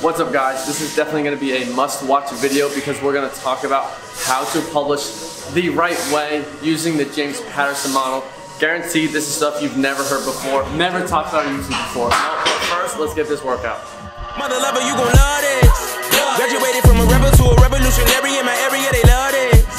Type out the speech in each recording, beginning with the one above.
What's up guys, this is definitely going to be a must-watch video because we're going to talk about how to publish the right way using the James Patterson model. Guaranteed this is stuff you've never heard before, never talked about on YouTube before. But first, let's get this workout. Mother lover, you gon' love this. Graduated from a rebel to a revolutionary in my area, they love this.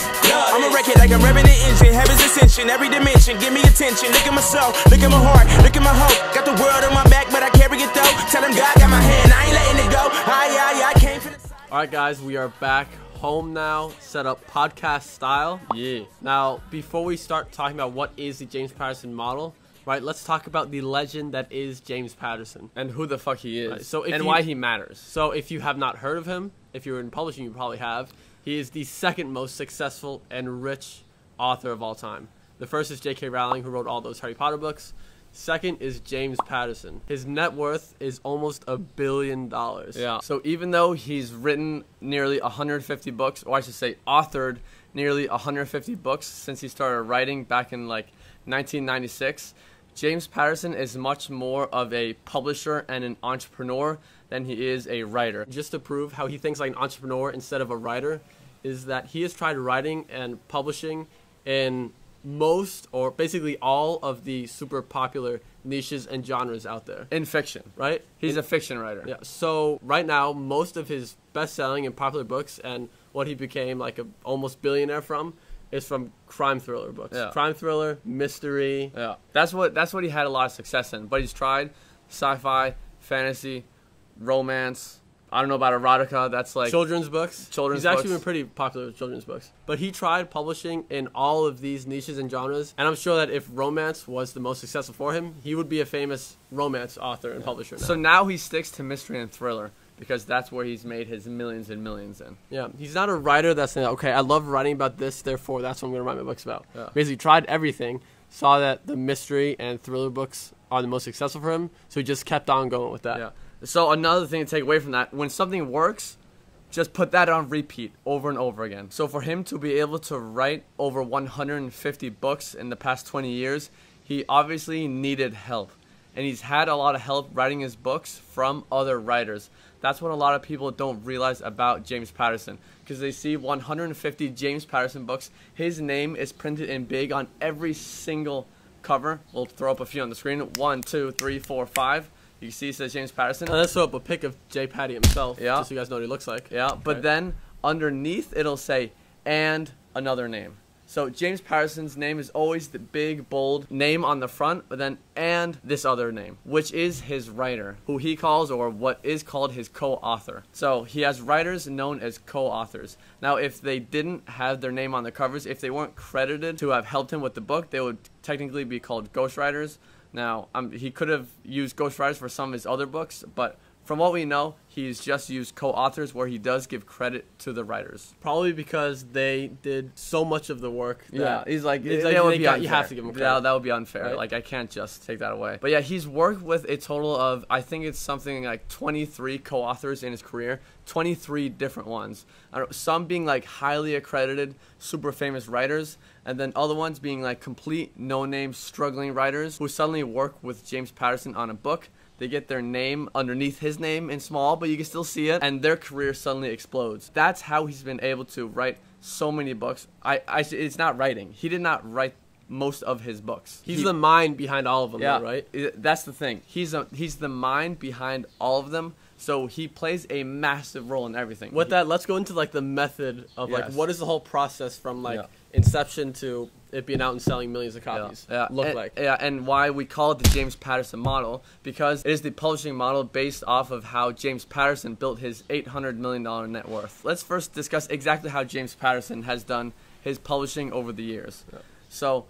I'm a wreck it like I'm revving the engine, heaven's ascension, every dimension, give me attention. Look at my soul, look at my heart, look at my hope. Got the world on my back, but I carry it though. Tell him God got my hand, I ain't letting it go. I came for the side. Alright guys, we are back home now, set up podcast style. Yeah. Now, before we start talking about what is the James Patterson model, right, let's talk about the legend that is James Patterson. And who the fuck he is. Right, so why he matters. So if you have not heard of him, if you're in publishing, you probably have. He is the second most successful and rich author of all time. The first is J.K. Rowling, who wrote all those Harry Potter books. Second is James Patterson. His net worth is almost $1 billion. Yeah. So even though he's written nearly 150 books, or I should say authored nearly 150 books since he started writing back in like 1996, James Patterson is much more of a publisher and an entrepreneur than he is a writer. Just to prove how he thinks like an entrepreneur instead of a writer is that he has tried writing and publishing in most or basically all of the super popular niches and genres out there. In fiction, right? He's a fiction writer. Yeah. So right now, most of his best-selling and popular books and what he became like a almost billionaire from is from crime thriller books. Yeah. Crime thriller, mystery. Yeah. That's what he had a lot of success in. But he's tried sci-fi, fantasy, romance. I don't know about erotica. That's like children's books. He's actually been pretty popular with children's books. But he tried publishing in all of these niches and genres. And I'm sure that if romance was the most successful for him, he would be a famous romance author and publisher now. So now he sticks to mystery and thriller because that's where he's made his millions and millions in. Yeah. He's not a writer that's saying, okay, I love writing about this, therefore that's what I'm going to write my books about. Yeah. Basically tried everything, saw that the mystery and thriller books are the most successful for him, so he just kept on going with that. Yeah. So another thing to take away from that, when something works, just put that on repeat over and over again. So for him to be able to write over 150 books in the past 20 years, he obviously needed help. And he's had a lot of help writing his books from other writers. That's what a lot of people don't realize about James Patterson. Because they see 150 James Patterson books. His name is printed in big on every single cover. We'll throw up a few on the screen. 1, 2, 3, 4, 5. You can see it says James Patterson. And let's throw up a pic of J. Patty himself, yeah, just so you guys know what he looks like. Yeah, but then underneath it'll say, and another name. So James Patterson's name is always the big, bold name on the front, but then and this other name, which is his writer, who he calls, or what is called his co-author. So he has writers known as co-authors. Now, if they didn't have their name on the covers, if they weren't credited to have helped him with the book, they would technically be called ghostwriters. Now, he could have used ghostwriters for some of his other books, but from what we know, he's just used co-authors where he does give credit to the writers. Probably because they did so much of the work. Yeah, he's like, you have to give him credit. Yeah, that would be unfair. Right? Like, I can't just take that away. But yeah, he's worked with a total of, I think it's something like 23 co-authors in his career. 23 different ones. I don't know, some being like highly accredited, super famous writers, and then other ones being like complete no-name struggling writers who suddenly work with James Patterson on a book. They get their name underneath his name in small, but you can still see it, and their career suddenly explodes. That's how he's been able to write so many books. It's not writing. He did not write most of his books. He's the mind behind all of them, yeah, though, right? That's the thing. He's the mind behind all of them, so he plays a massive role in everything. With that, let's go into like the method of yes, like what is the whole process from like yeah, inception to it being out and selling millions of copies look like. Yeah, and why we call it the James Patterson model, because it is the publishing model based off of how James Patterson built his $800 million net worth. Let's first discuss exactly how James Patterson has done his publishing over the years. Yeah. So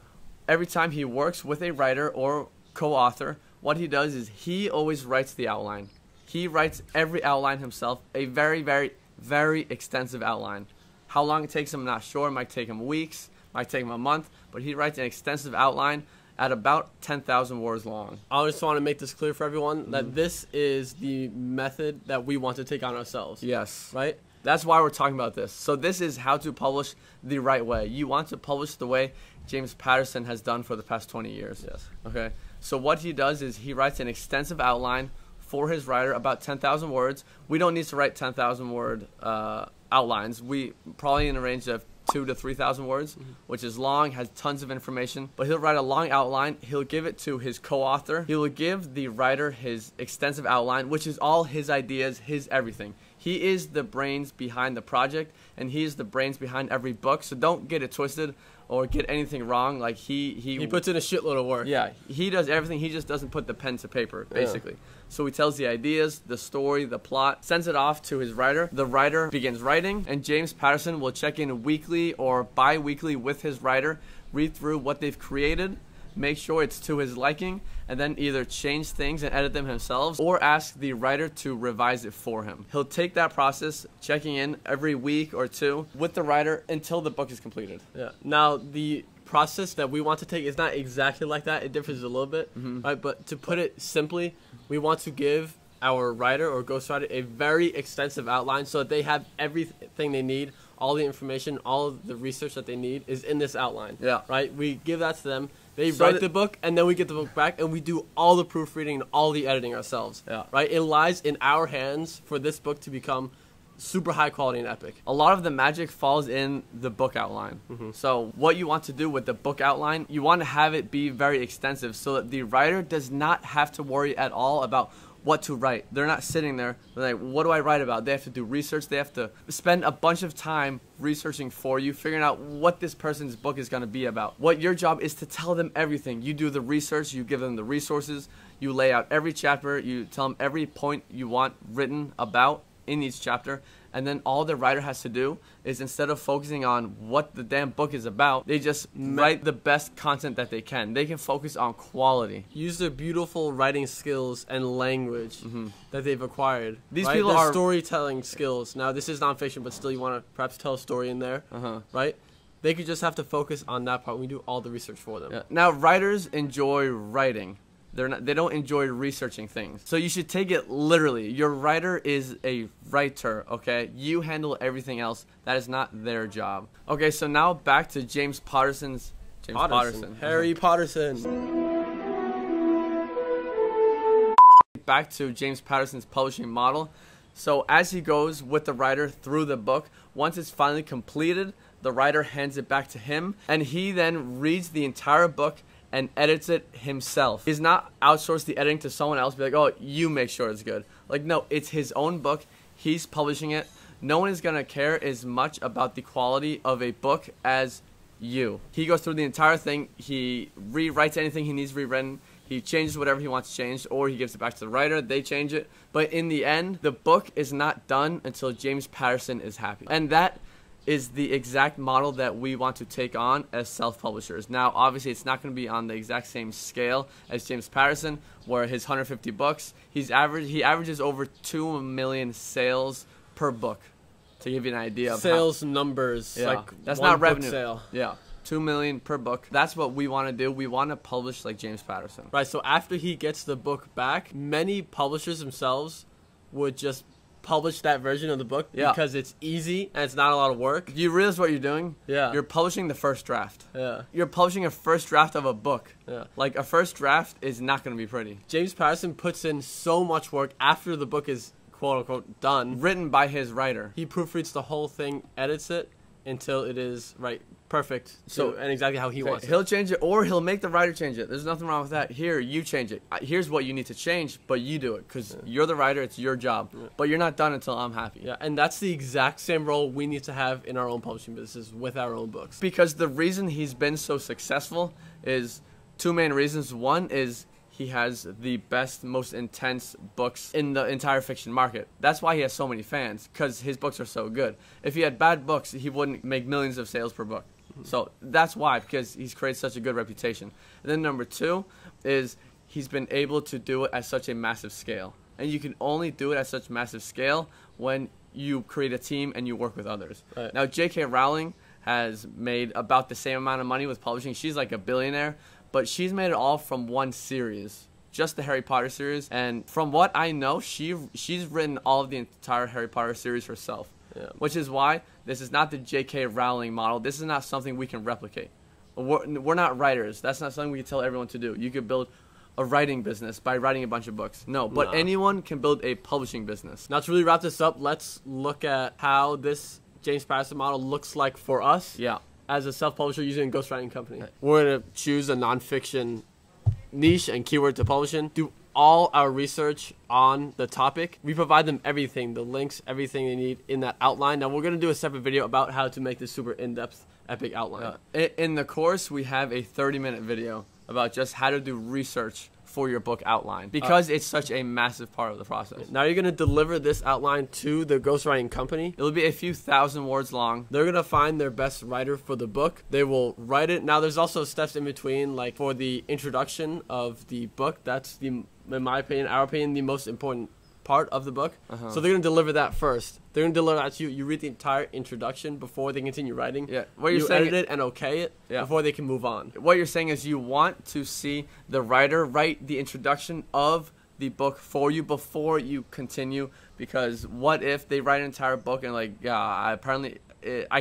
every time he works with a writer or co-author, what he does is he always writes the outline. He writes every outline himself, a very, very, very extensive outline. How long it takes him, I'm not sure. It might take him weeks, might take him a month, but he writes an extensive outline at about 10,000 words long. I just want to make this clear for everyone that this is the method that we want to take on ourselves. Yes. Right? That's why we're talking about this. So this is how to publish the right way. You want to publish the way James Patterson has done for the past 20 years. Yes. Okay. So what he does is he writes an extensive outline for his writer about 10,000 words. We don't need to write 10,000 word outlines. We probably in a range of 2,000 to 3,000 words, which is long, has tons of information. But he'll write a long outline. He'll give it to his co-author. He will give the writer his extensive outline, which is all his ideas, his everything. He is the brains behind the project, and he is the brains behind every book. So don't get it twisted or get anything wrong. Like he puts in a shitload of work. Yeah, he does everything. He just doesn't put the pen to paper, basically. So he tells the ideas, the story, the plot, sends it off to his writer. The writer begins writing, and James Patterson will check in weekly or bi-weekly with his writer, read through what they've created, make sure it's to his liking, and then either change things and edit them himself or ask the writer to revise it for him. He'll take that process, checking in every week or two with the writer until the book is completed. Yeah. Now, the process that we want to take is not exactly like that. It differs a little bit, right? But to put it simply, we want to give our writer or ghostwriter a very extensive outline so that they have everything they need, all the information, all of the research that they need is in this outline. Yeah. Right? We give that to them. They write the book, and then we get the book back, and we do all the proofreading and all the editing ourselves. Yeah. Right? It lies in our hands for this book to become super high quality and epic. A lot of the magic falls in the book outline. So what you want to do with the book outline, you want to have it be very extensive so that the writer does not have to worry at all about what to write. They're not sitting there like, what do I write about? They have to do research. They have to spend a bunch of time researching for you, figuring out what this person's book is going to be about. What your job is to tell them everything. You do the research, you give them the resources, you lay out every chapter, you tell them every point you want written about in each chapter, and then all the writer has to do is, instead of focusing on what the damn book is about, they just write the best content that they can. They can focus on quality. Use their beautiful writing skills and language that they've acquired. These right? people Their are storytelling skills. Now, this is nonfiction, but still you want to perhaps tell a story in there, right? They could just have to focus on that part. We do all the research for them. Yeah. Now, writers enjoy writing. They don't enjoy researching things. So you should take it literally. Your writer is a writer, okay? You handle everything else. That is not their job. Okay, so now back to James Patterson's... Harry Patterson. Back to James Patterson's publishing model. So as he goes with the writer through the book, once it's finally completed, the writer hands it back to him, and he then reads the entire book and edits it himself. He's not outsourced the editing to someone else, be like, oh, you make sure it's good. Like, no, it's his own book. He's publishing it. No one is going to care as much about the quality of a book as you. He goes through the entire thing. He rewrites anything he needs rewritten. He changes whatever he wants changed, or he gives it back to the writer. They change it. But in the end, the book is not done until James Patterson is happy. And that is the exact model that we want to take on as self-publishers. Now, obviously, it's not going to be on the exact same scale as James Patterson, where his 150 books, he averages over 2 million sales per book, to give you an idea of sales numbers. Yeah. Like that's one not book revenue. Sale. Yeah. 2 million per book. That's what we want to do. We want to publish like James Patterson. Right, so after he gets the book back, many publishers themselves would just publish that version of the book because it's easy and it's not a lot of work. Do you realize what you're doing? Yeah. You're publishing the first draft. Yeah. You're publishing a first draft of a book. Yeah. Like, a first draft is not going to be pretty. James Patterson puts in so much work after the book is quote-unquote done. Written by his writer. He proofreads the whole thing, edits it until it is perfect. And exactly how he wants it. He'll change it, or he'll make the writer change it. There's nothing wrong with that. Here, you change it. Here's what you need to change, but you do it because you're the writer. It's your job. But you're not done until I'm happy. Yeah, and that's the exact same role we need to have in our own publishing business with our own books. Because the reason he's been so successful is 2 main reasons. One is he has the best, most intense books in the entire fiction market. That's why he has so many fans, because his books are so good. If he had bad books, he wouldn't make millions of sales per book. So that's why, because he's created such a good reputation. And then number 2 is he's been able to do it at such a massive scale. And you can only do it at such massive scale when you create a team and you work with others. Right. Now, J.K. Rowling has made about the same amount of money with publishing. She's like a billionaire, but she's made it all from one series, just the Harry Potter series. And from what I know, she's written all of the entire Harry Potter series herself. Yeah. Which is why this is not the J.K. Rowling model. This is not something we can replicate. We're not writers. That's not something we can tell everyone to do. You could build a writing business by writing a bunch of books. No, but Nah. anyone can build a publishing business. Now, to really wrap this up, let's look at how this James Patterson model looks like for us Yeah. as a self-publisher using a ghostwriting company. We're going to choose a nonfiction niche and keyword to publish in, do all our research on the topic. We provide them everything, the links, everything they need in that outline. Now, we're going to do a separate video about how to make this super in-depth, epic outline. In the course, we have a 30-minute video about just how to do research for your book outline because it's such a massive part of the process. Now, you're going to deliver this outline to the ghostwriting company. It'll be a few thousand words long. They're going to find their best writer for the book. They will write it. Now, there's also steps in between, like for the introduction of the book. That's, in my opinion, our opinion, the most important part of the book. So they're going to deliver that first. They're going to deliver that to you. You read the entire introduction before they continue writing. Yeah. What you're you saying, edit it and okay it before they can move on. what you're saying is you want to see the writer write the introduction of the book for you before you continue, because what if they write an entire book and like, I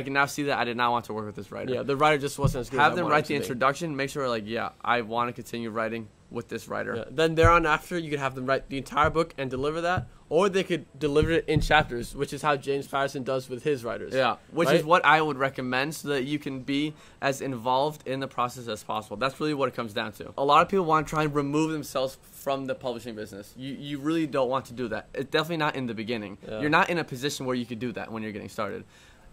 can now see that I did not want to work with this writer. Yeah, the writer just wasn't as good. Have as I them wanted write it the to be. introduction. Make sure like, I want to continue writing with this writer. Yeah. Then thereon after, you could have them write the entire book and deliver that, or they could deliver it in chapters, which is how James Patterson does with his writers. Yeah, which Right? is what I would recommend so that you can be as involved in the process as possible. That's really what it comes down to. A lot of people want to try and remove themselves from the publishing business. You really don't want to do that. It's definitely not in the beginning. Yeah. You're not in a position where you could do that when you're getting started.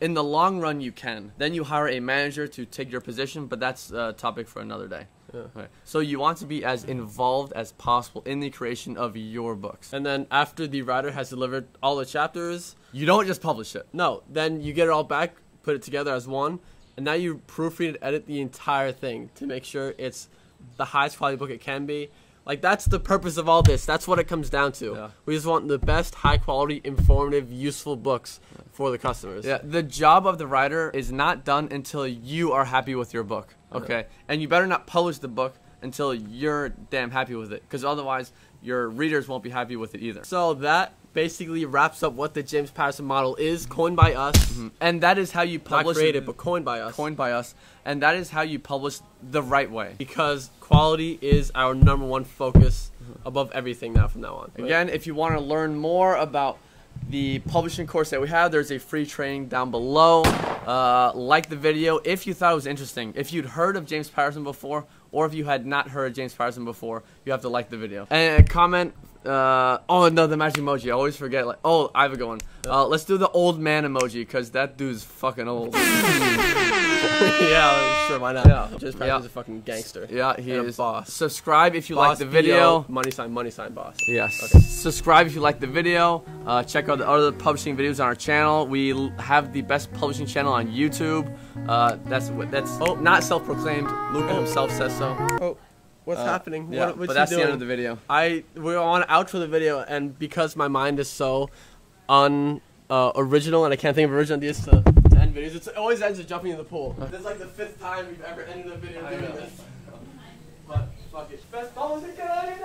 In the long run, you can. Then you hire a manager to take your position, but that's a topic for another day. Yeah. Okay. So you want to be as involved as possible in the creation of your books. And then after the writer has delivered all the chapters, You don't just publish it. no, then you get it all back, put it together as one, and now you proofread and edit the entire thing to make sure it's the highest quality book it can be. Like, that's the purpose of all this. That's what it comes down to. Yeah. We just want the best, high-quality, informative, useful books for the customers. Yeah, the job of the writer is not done until you are happy with your book, okay? And you better not publish the book until you're damn happy with it, because otherwise your readers won't be happy with it either. So that basically wraps up what the James Patterson model is, coined by us. And that is how you Not publish created, but coined by us. coined by us, and that is how you publish the right way. Because quality is our #1 focus above everything now from now on. Right? Again, if you want to learn more about the publishing course that we have, there's a free training down below. Like the video if you thought it was interesting. If you'd heard of James Patterson before, or if you had not heard of James Patterson before, you have to like the video. And comment, oh no, the magic emoji, I always forget. Like, oh, I have a good one. Let's do the old man emoji, because that dude's fucking old. Yeah, sure, why not? Yeah. James Patterson's a fucking gangster. Yeah, he And a is. boss. Subscribe if you Boss, like the video. money sign, boss. Yes. Okay. Subscribe if you like the video. Check out the other publishing videos on our channel. We have the best publishing channel on YouTube. That's not self-proclaimed. Luca himself says so. Oh, what's happening? Yeah, What's but that's he the end doing? of the video. We want to outro the video, and because my mind is so original and I can't think of original ideas to end videos, it always ends with jumping in the pool. This is like the 5th time we've ever ended a video doing this. But fuck it. Best publishing channel.